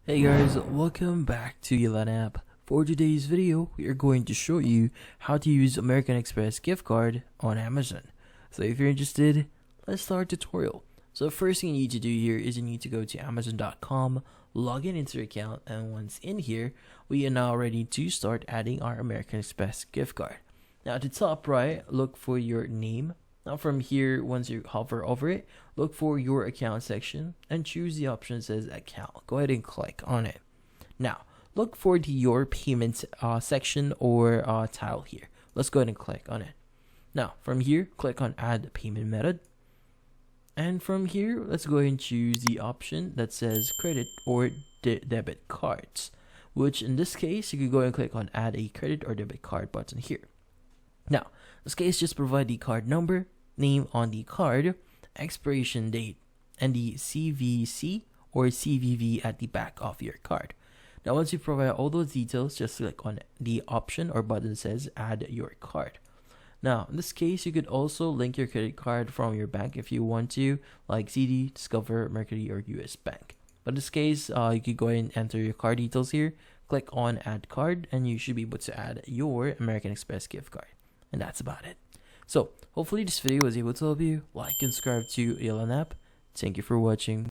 Hey guys, welcome back to Yelan app. For today's video, we are going to show you how to use American Express gift card on Amazon. So if you're interested, let's start tutorial. So the first thing you need to do here is you need to go to Amazon.com, log in into your account, and once in here, we are now ready to start adding our American Express gift card. Now at the top right, look for your name. Now from here, once you hover over it, look for your account section and choose the option that says account. Go ahead and click on it. Now look for the your payments section or tile here. Let's go ahead and click on it. Now from here, click on add payment method. And from here, let's go ahead and choose the option that says credit or debit cards, which in this case, you could go ahead and click on add a credit or debit card button here. Now, in this case, just provide the card number, name on the card, expiration date, and the CVC or CVV at the back of your card. Now, once you provide all those details, just click on the option or button that says add your card. Now, in this case, you could also link your credit card from your bank if you want to, like CD, Discover, Mercury, or US Bank. But in this case, you could go ahead and enter your card details here, click on add card, and you should be able to add your American Express gift card. And that's about it. So, hopefully this video was able to help you. Like and subscribe to Yelan app. Thank you for watching.